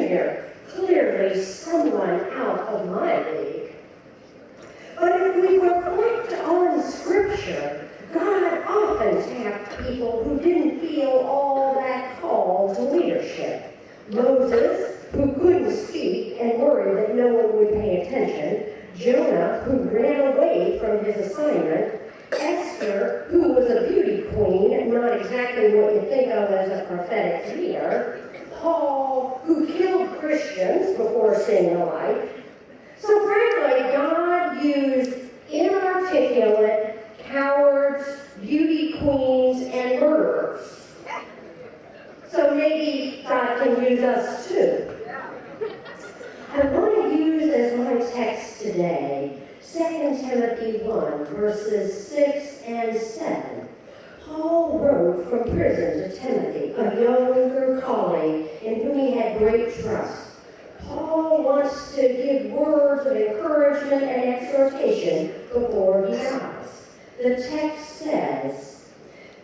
Jr., clearly someone out of my league. But if we reflect on Scripture, God often tapped people who didn't feel all that called to leadership. Moses, who couldn't speak and worried that no one would pay attention. Jonah, who ran away from his assignment. Esther, who was a beauty queen, not exactly what you think of as a prophetic leader. Paul, who killed Christians before seeing the light. So frankly, God used inarticulate, cowards, beauty queens, and murderers. So maybe God can use us too. I want to use as my text today 2 Timothy 1, verses 6 and 7. Paul wrote from prison to Timothy, a younger colleague in whom he had great trust. Paul wants to give words of encouragement and exhortation before he dies. The text says,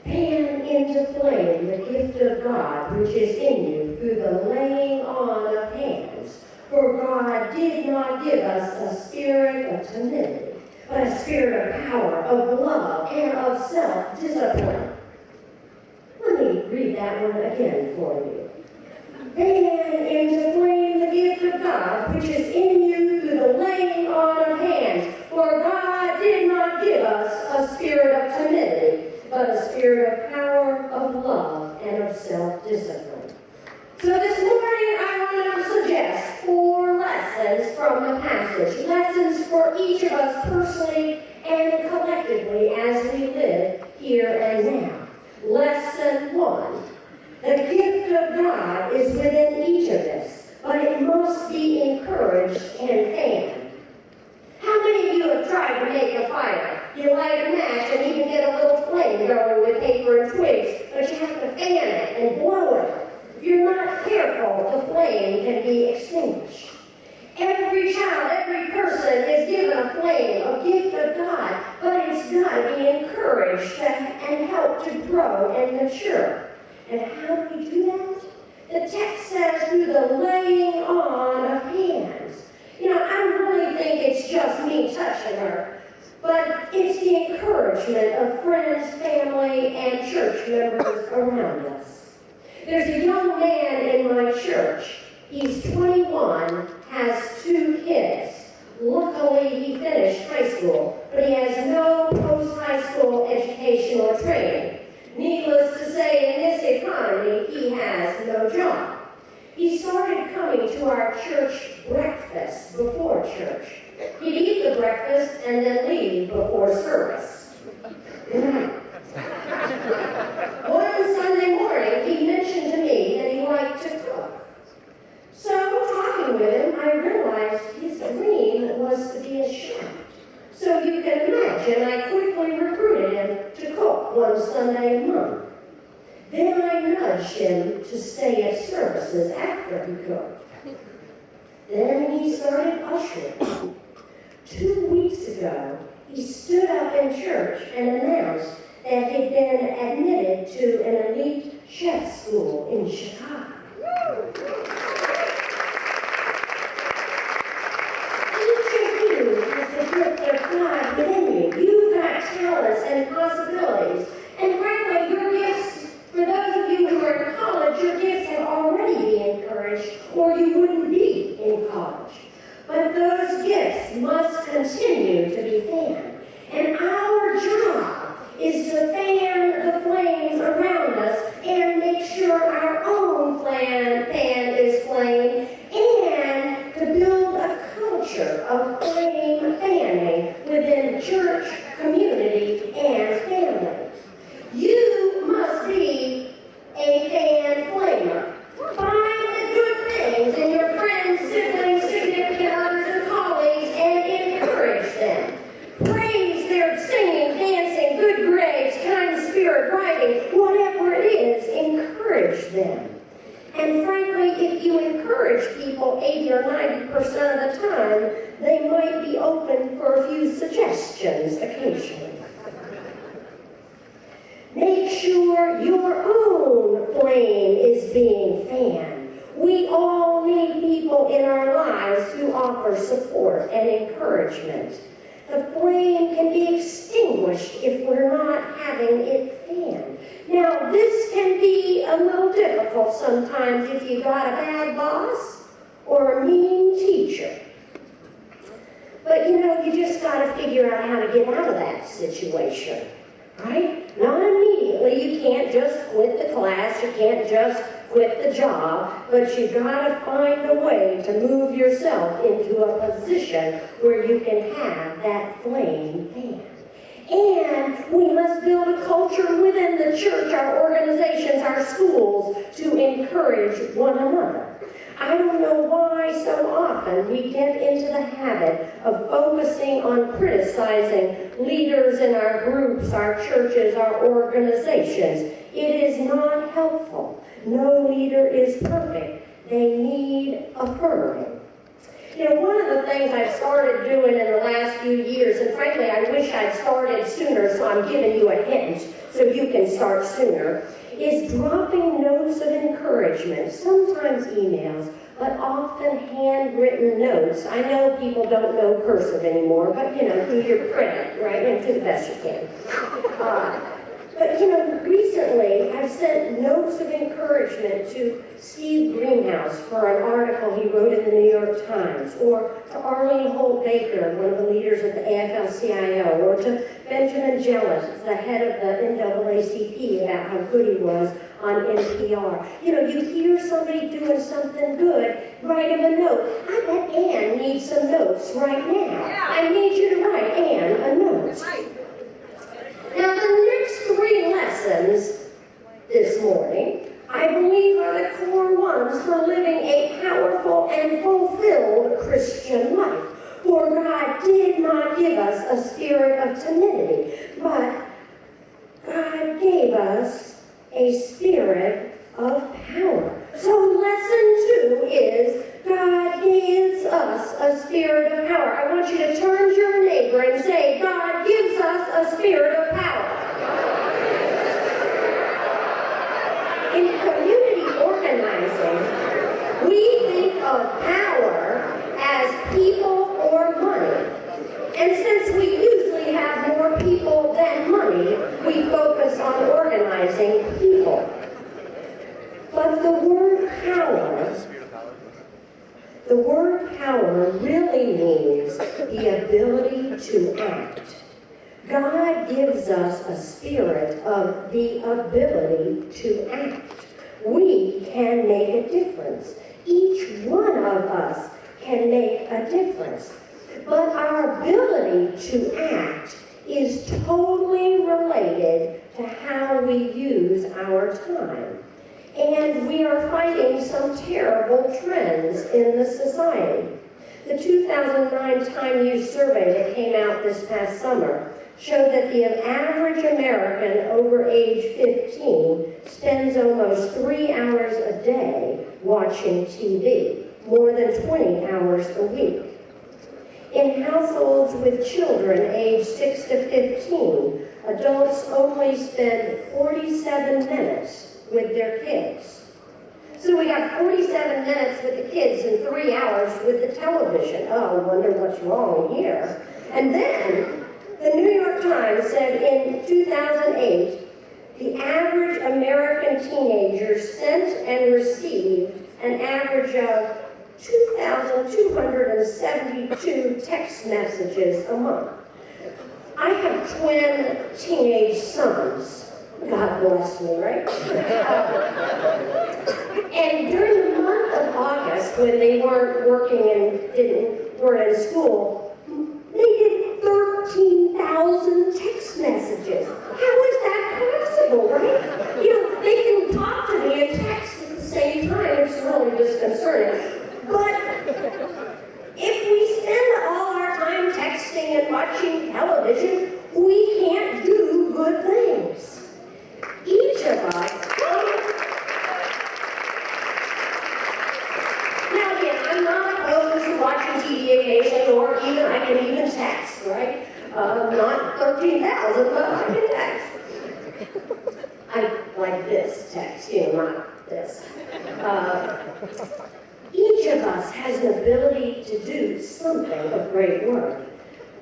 "Fan into flame the gift of God which is in you through the laying on of hands. For God did not give us a spirit of timidity, but a spirit of power, of love, and of self-discipline." Let me read that one again for you. "Fan into flame the gift of God, which is in you through the laying on of hands. For God did not give us a spirit of timidity, but a spirit of power, of love, and of self-discipline." So this morning I want to suggest 4 lessons from the passage. Lessons for each of us personally and collectively as we live here and now. Lesson 1. The gift of God is within each of us, but it must be encouraged and fanned. How many of you have tried to make a fire? You light a match and even get a little flame going with paper and twigs, but you have to fan it and blow it. If you're not careful, the flame can be extinguished. Every child, every person is given a flame, a gift of God, but it's got to be encouraged and helped to grow and mature. And how do we do that? The text says through the laying on of hands. You know, I don't really think it's just me touching her, but it's the encouragement of friends, family, and church members around us. There's a young man in my church. He's 21, has 2 kids. Luckily, he finished high school, but he has no post-high school education or training. Needless to say, in this economy, he has no job. He started coming to our church breakfast before church. He'd eat the breakfast and then leave before service. One Sunday morning, he mentioned to me that he liked to cook. So, talking with him, I realized his dream was to be a chef. So you can imagine, I quickly recruited him to cook one Sunday a month. Then I nudged him to stay at services after he cooked. Then he started ushering. 2 weeks ago, he stood up in church and announced that he'd been admitted to an elite chef school in Chicago. God within you. You've got talents and possibilities. And frankly, your gifts, for those of you who are in college, your gifts have already been encouraged, or you wouldn't be in college. But those gifts must continue to be fanned. And our job is to fan the flames around us and make sure our own fan is flamed, and to build a culture of flame fanning within church, community, and family. You must be a fan flamer. Find the good things in your friends, siblings, significant others, and colleagues, and encourage them. Praise their singing, dancing, good grades, kind spirit, writing, whatever it is, encourage them. And frankly, if you encourage people 80 or 90% of the time, they might be open for a few suggestions occasionally. Make sure your own flame is being fanned. We all need and encouragement. The flame can be extinguished if we're not having it fanned. Now, this can be a little difficult sometimes if you got a bad boss or a mean teacher. But you just got to figure out how to get out of that situation, right? Not immediately. You can't just quit the class. You can't just quit the job. But you got to find a way to move yourself into a position where you can have that flame fanned. And we must build a culture within the church, our organizations, our schools, to encourage one another. I don't know why so often we get into the habit of focusing on criticizing leaders in our groups, our churches, our organizations. It is not helpful. No leader is perfect. They need affirming. One of the things I've started doing in the last few years, and frankly I wish I'd started sooner, so I'm giving you a hint so you can start sooner, is dropping notes of encouragement, sometimes emails, but often handwritten notes. I know people don't know cursive anymore, but do your credit, right? And do the best you can. But recently I've sent notes of encouragement to Steve Greenhouse for an article he wrote in the New York Times, or to Arlene Holt Baker, one of the leaders of the AFL-CIO, or to Benjamin Jealous, the head of the NAACP, about how good he was on NPR. You hear somebody doing something good, write him a note. I bet Ann needs some notes right now. Yeah. I need you to write Ann a note. Right. Now, the next 3 lessons this morning, I believe, are the core ones for living a powerful and fulfilled Christian life. For God did not give us a spirit of timidity, but God gave us a spirit of power. So lesson 2 is God gives us a spirit of power. I want you to turn to your neighbor and say, God gives us a spirit of power. In community organizing, we think of power as people or money. And since we usually have more people than money, we focus on organizing people. But the word power really means the ability to act. God gives us a spirit of the ability to act. We can make a difference. Each one of us can make a difference. But our ability to act is totally related to how we use our time. And we are fighting some terrible trends in the society. The 2009 Time Use survey that came out this past summer showed that the average American over age 15 spends almost 3 hours a day watching TV, more than 20 hours a week. In households with children aged 6 to 15, adults only spend 47 minutes with their kids. So we got 47 minutes with the kids and 3 hours with the television. Oh, I wonder what's wrong here. And then the New York Times said in 2008, the average American teenager sent and received an average of 2,272 text messages a month. I have twin teenage sons. God bless me, right? And during the month of August, when they weren't working and weren't in school, they did 13,000 text messages. How is that possible, right? They can talk to me and text at the same time. It's really disconcerting. But if we spend all our time texting and watching television, we can't do good things. Each of us. Now again, I'm not opposed to watching TV occasionally, or I can even text, right? Not 13,000, but I can text. I like this text, not this. Each of us has an ability to do something of great worth.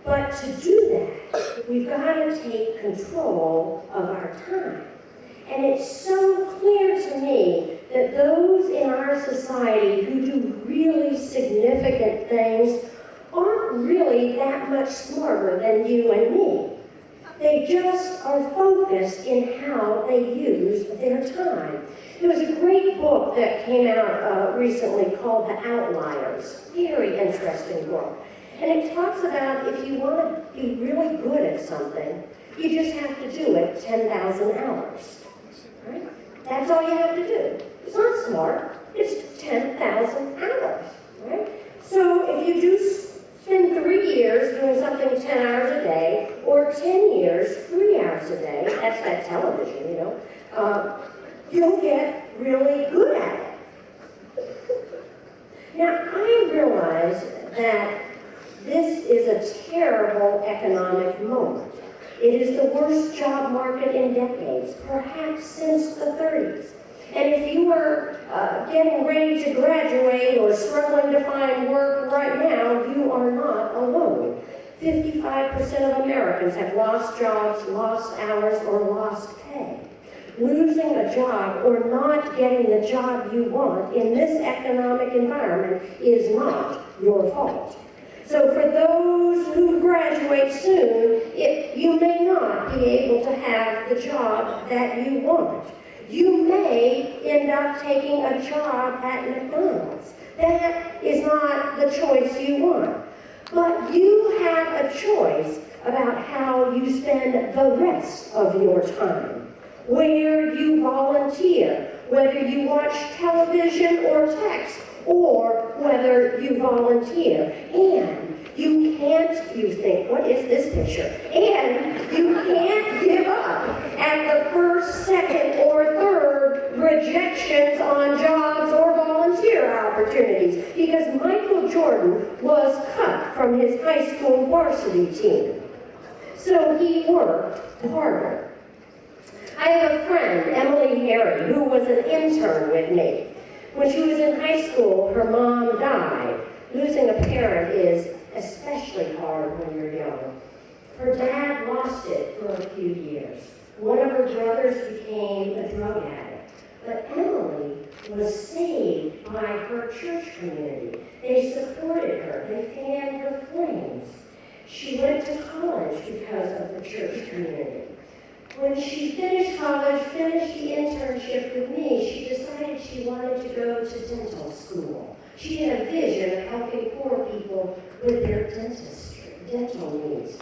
But to do that, we've got to take control of our time. And it's so clear to me that those in our society who do really significant things aren't really that much smarter than you and me. They just are focused in how they use their time. There was a great book that came out recently called The Outliers. Very interesting book. And it talks about if you want to be really good at something, you just have to do it 10,000 hours. Right? That's all you have to do. It's not smart. It's 10,000 hours. Right? So if you do spend 3 years doing something 10 hours a day, or 10 years, 3 hours a day, that's that television, you know, you'll get really good at it. Now, I realize that this is a terrible economic moment. It is the worst job market in decades, perhaps since the 30s. And if you are getting ready to graduate or struggling to find work right now, you are not alone. 55% of Americans have lost jobs, lost hours, or lost pay. Losing a job or not getting the job you want in this economic environment is not your fault. So for those who graduate soon, you may not be able to have the job that you want. You may end up taking a job at McDonald's. That is not the choice you want. But you have a choice about how you spend the rest of your time. Where you volunteer, whether you watch television or text, or whether you volunteer. And you think, what is this picture? And you can't give up at the first, second, or third rejections on jobs or volunteer opportunities, because Michael Jordan was cut from his high school varsity team. So he worked harder. I have a friend, Emily Harry, who was an intern with me. When she was in high school, her mom died. Losing a parent is especially hard when you're young. Her dad lost it for a few years. One of her brothers became a drug addict. But Emily was saved by her church community. They supported her. They fanned her flames. She went to college because of the church community. When she finished college, finished the internship with me, she decided she wanted to go to dental school. She had a vision of helping poor people with their dental needs.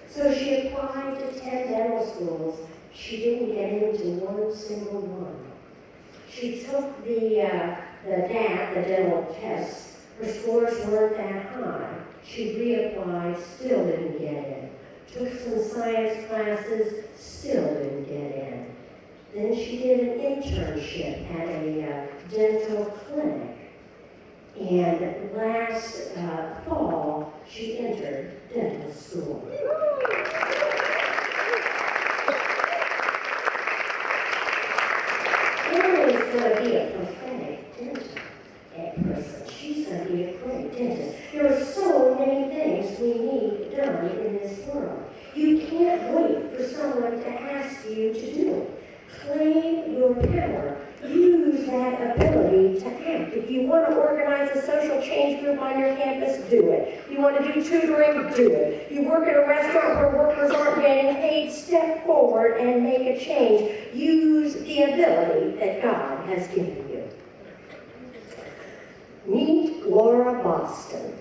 So she applied to 10 dental schools. She didn't get into one single one. She took the DAT, the dental tests. Her scores weren't that high. She reapplied, still didn't get in. Took some science classes, still didn't get in. Then she did an internship at a dental clinic. And last fall, she entered dental school. Emily's going to be a prophetic dentist person. She's going to be a great dentist. There are so many things we need done in this world. You can't wait for someone to ask you to do it. Claim your power. Use that ability to act. If you want to organize a social change group on your campus, do it. You want to do tutoring, do it. You work at a restaurant where workers aren't getting paid, step forward and make a change. Use the ability that God has given you. Meet Laura Boston.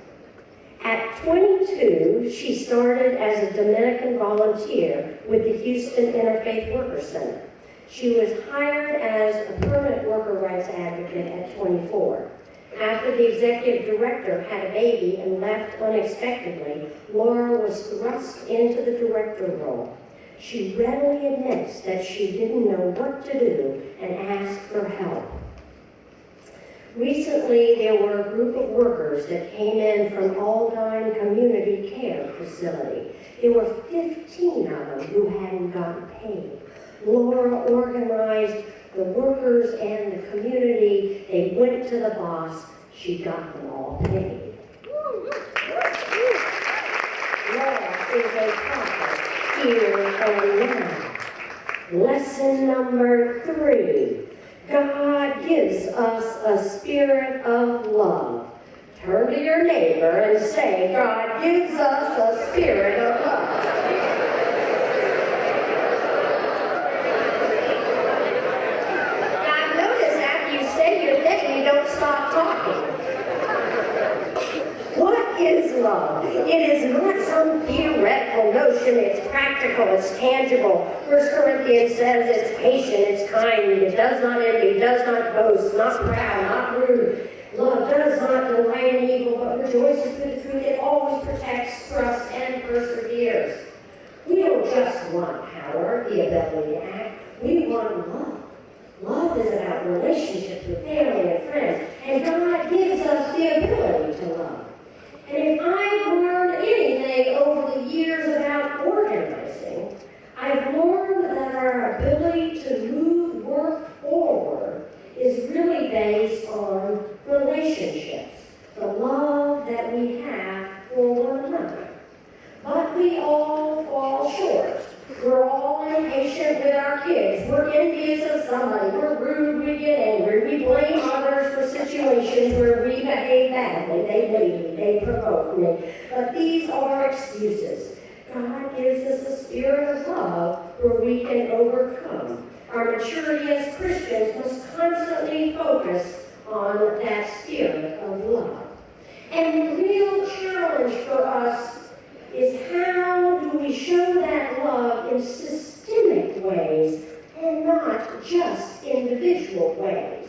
At 22, she started as a Dominican volunteer with the Houston Interfaith Worker Center. She was hired as a permanent worker rights advocate at 24. After the executive director had a baby and left unexpectedly, Laura was thrust into the director role. She readily admits that she didn't know what to do and asked for help. Recently, there were a group of workers that came in from Aldine Community Care Facility. There were 15 of them who hadn't gotten paid. Laura organized the workers and the community. They went to the boss. she got them all paid. Love is a prophet here and now. Lesson number 3. God gives us a spirit of love. Turn to your neighbor and say, God gives us a spirit of love. Now notice after you say your thing, you don't stop talking. What is love? It is not some theoretical notion. It's practical. It's tangible. 1 Corinthians says it's patient. It's kind. It does not envy. It does not boast. Not proud. Not rude. Love does not delight in evil, but rejoices in the truth. It always protects, trusts, and perseveres. We don't just want power, the ability to act. We want love. Love is about relationships with family and friends, and God gives us the ability to love. And if I've learned anything over the years about organizing, I've learned that our ability to move work forward is really based on relationships, the love that we have for one another. But we all fall short. We're all impatient with our kids. We're envious of somebody. We're rude. We get angry. We blame others for situations where we behave badly. They made me. They provoked me. But these are excuses. God gives us a spirit of love where we can overcome. Our maturity as Christians must constantly focus on that spirit of love. And the real challenge for us is how do we show that love in systemic ways and not just individual ways.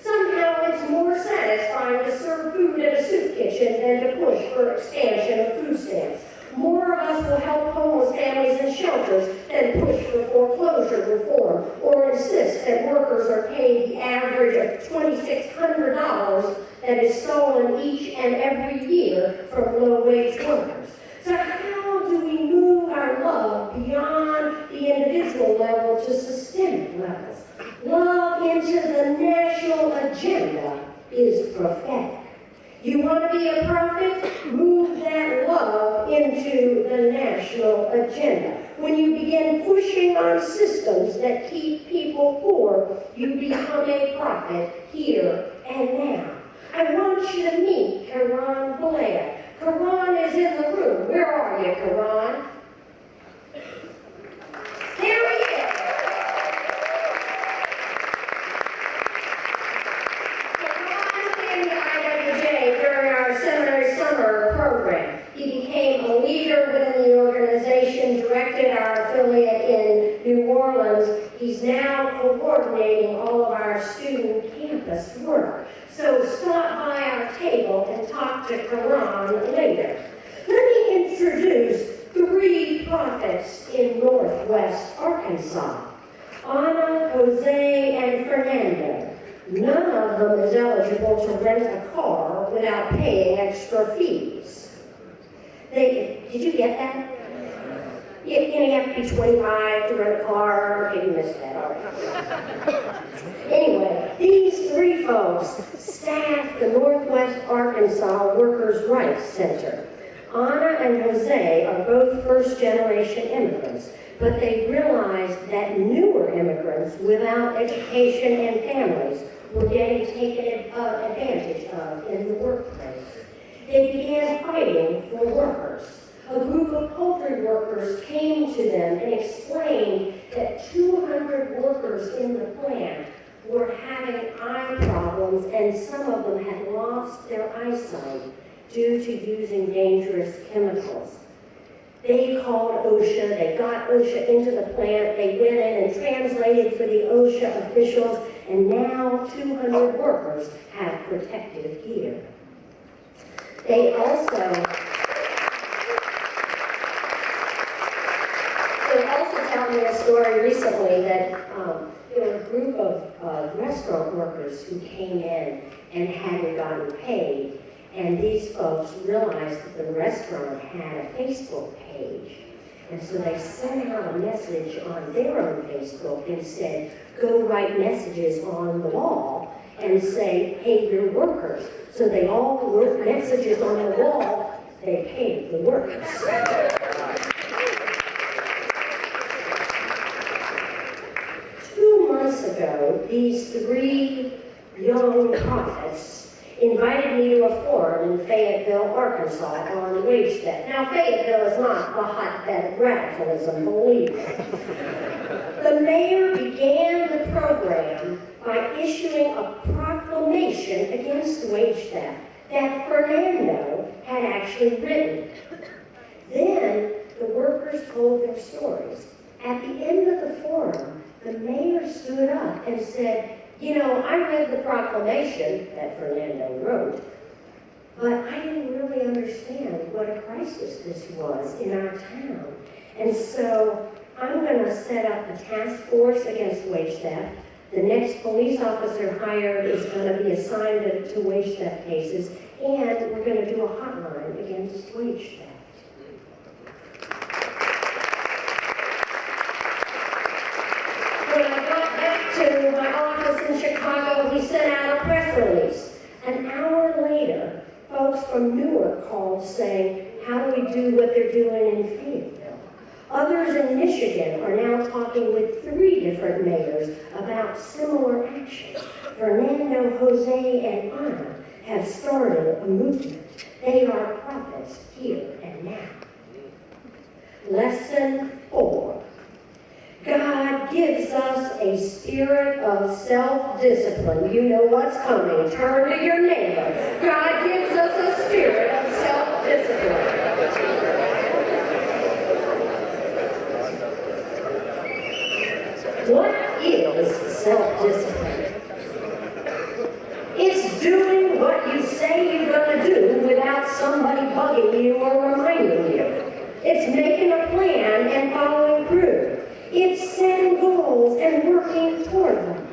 Somehow it's more satisfying to serve food at a soup kitchen than to push for expansion of food stamps. More of us will help homeless families in shelters than push for foreclosure reform or insist that workers are paid the average of $2,600 that is stolen each and every year from low-wage workers. So how do we move our love beyond the individual level to systemic levels? Love into the national agenda is prophetic. You want to be a prophet? Move that love into the national agenda. When you begin pushing on systems that keep people poor, you become a prophet here and now. I want you to meet Karan Blair. Karan is in the room. Where are you, Karan? There he is. Karan came to IWJ during our seminary summer program. He became a leader within the organization, directed our affiliate in New Orleans. He's now coordinating all of our student campus work. So stop by our table and talk to Karan later. Let me introduce 3 prophets in Northwest Arkansas. Anna, Jose, and Fernando. None of them is eligible to rent a car without paying extra fees. Did you get that? You have to be 25 to rent a car. Okay, you missed that. All right. Anyway, these 3 folks staff the Northwest Arkansas Workers' Rights Center. Anna and Jose are both first-generation immigrants, but they realized that newer immigrants without education and families were getting taken advantage of in the workplace. They began fighting for workers. A group of poultry workers came to them and explained that 200 workers in the plant were having eye problems, and some of them had lost their eyesight due to using dangerous chemicals. They called OSHA. They got OSHA into the plant. They went in and translated for the OSHA officials, and now 200 workers have protective gear. They also told me a story recently that there were a group of restaurant workers who came in and hadn't gotten paid, and these folks realized that the restaurant had a Facebook page, and so they sent out a message on their own Facebook and said, go write messages on the wall and say, pay your workers. So they all wrote messages on the wall, they paid the workers. 2 months ago, these 3 young prophets invited me to a forum in Fayetteville, Arkansas on wage theft. Now, Fayetteville is not a hotbed of radicalism, believe me. The mayor began the program by issuing a proclamation against wage theft that Fernando had actually written. Then the workers told their stories. At the end of the forum, the mayor stood up and said, you know, I read the proclamation that Fernando wrote, but I didn't really understand what a crisis this was in our town. And so I'm going to set up a task force against wage theft. The next police officer hired is going to be assigned to wage theft cases, and we're going to do a hotline against wage theft. When I got back to my office in Chicago, we sent out a press release. An hour later, folks from Newark called saying, how do we do what they're doing in Fayetteville? Others in Michigan are now talking with 3 different mayors about similar action. Fernando, Jose, and Ana have started a movement. They are prophets here and now. Lesson 4. God gives us a spirit of self-discipline. You know what's coming. Turn to your neighbor. God gives us a spirit of self-discipline. What is self-discipline? It's doing what you say you're going to do without somebody bugging you or reminding you. It's making a plan and following through. It's setting goals and working toward them.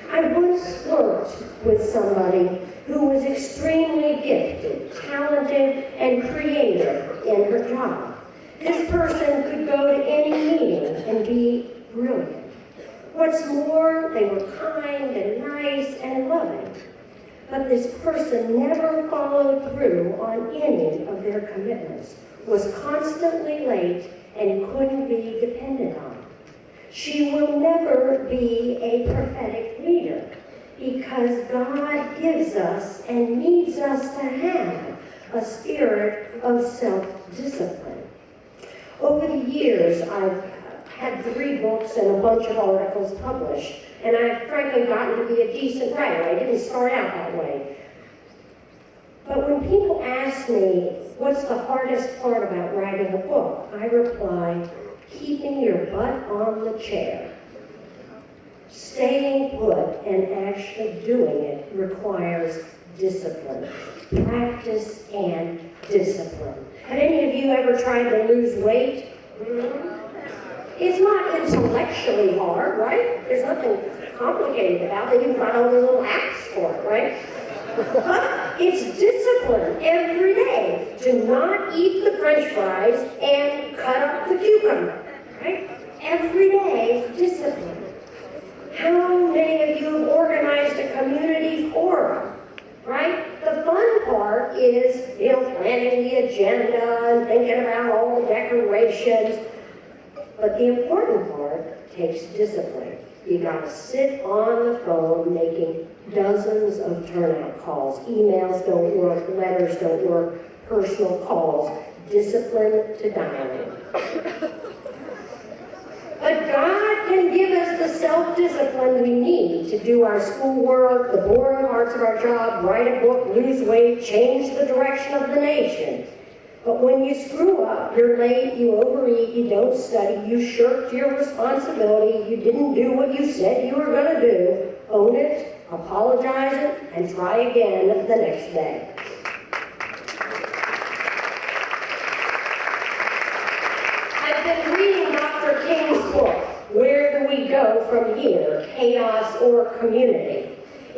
I once worked with somebody who was extremely gifted, talented, and creative in her job. This person could go to any meeting and be brilliant. What's more, they were kind and nice and loving. But this person never followed through on any of their commitments, was constantly late, and couldn't be depended on. She will never be a prophetic leader because God gives us and needs us to have a spirit of self-discipline. Over the years, I've had 3 books and a bunch of articles published, and I've frankly gotten to be a decent writer. I didn't start out that way. But when people ask me, what's the hardest part about writing a book, I reply, keeping your butt on the chair. Staying put and actually doing it requires discipline. Practice and discipline. Have any of you ever tried to lose weight? It's not intellectually hard, right? There's nothing complicated about it. You've got all the little apps for it, right? But it's discipline every day to not eat the French fries and cut up the cucumber, right? Every day, discipline. How many of you have organized a community forum, right? The fun part is, planning the agenda and thinking about all the decorations. But the important part takes discipline. You got to sit on the phone making dozens of turnout calls. Emails don't work, letters don't work, personal calls. Discipline to dialing. But God can give us the self-discipline we need to do our schoolwork, the boring parts of our job, write a book, lose weight, change the direction of the nation. But when you screw up, you're late, you overeat, you don't study, you shirked your responsibility, you didn't do what you said you were going to do, own it, apologize it, and try again the next day. I've been reading Dr. King's book, Where Do We Go From Here, Chaos or Community?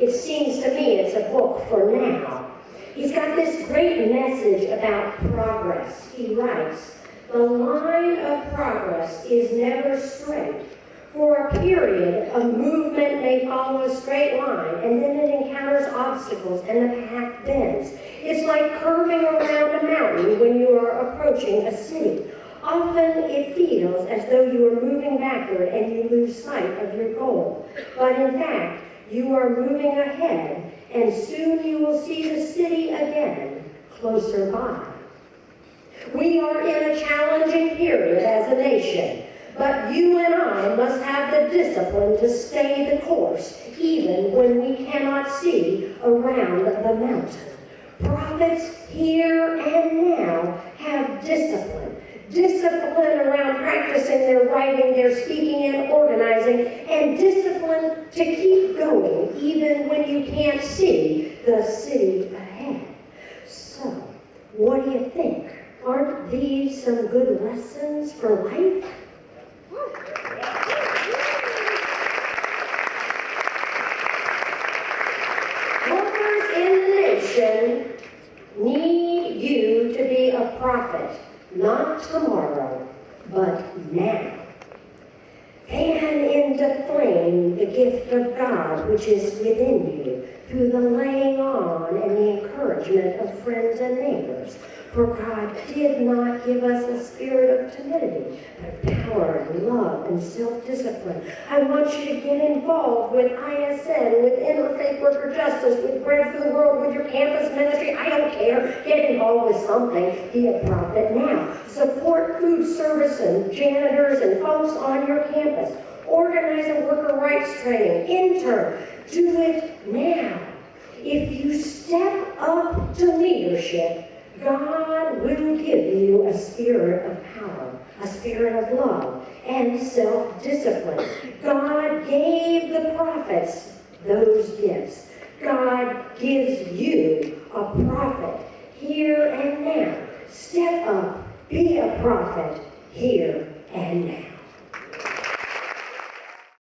It seems to me it's a book for now. He's got this great message about progress. He writes, the line of progress is never straight. For a period, a movement may follow a straight line, and then it encounters encounters obstacles and the path bends. It's like curving around a mountain when you are approaching a city. Often it feels as though you are moving backward and you lose sight of your goal. But in fact, you are moving ahead, and soon you will see the city again, closer by. We are in a challenging period as a nation, but you and I must have the discipline to stay the course, even when we cannot see around the mountain. Prophets here and now have discipline. Discipline around practicing their writing, their speaking and organizing, and discipline to keep going even when you can't see the city ahead. So, what do you think? Aren't these some good lessons for life? Workers in the nation need you to be a prophet. Not tomorrow, but now. Fan into flame the gift of God which is within you through the laying on and the encouragement of friends and neighbors. For God did not give us a spirit of timidity, but power and love and self-discipline. I want you to get involved with ISN, with Interfaith Worker Justice, with Bread for the World, with your campus ministry. I don't care. Get involved with something. Be a prophet now. Support food service and janitors and folks on your campus. Organize a worker rights training. Intern. Do it now. If you step up to leadership, God will give you a spirit of power, a spirit of love, and self-discipline. God gave the prophets those gifts. God gives you a prophet here and now. Step up, be a prophet here and now.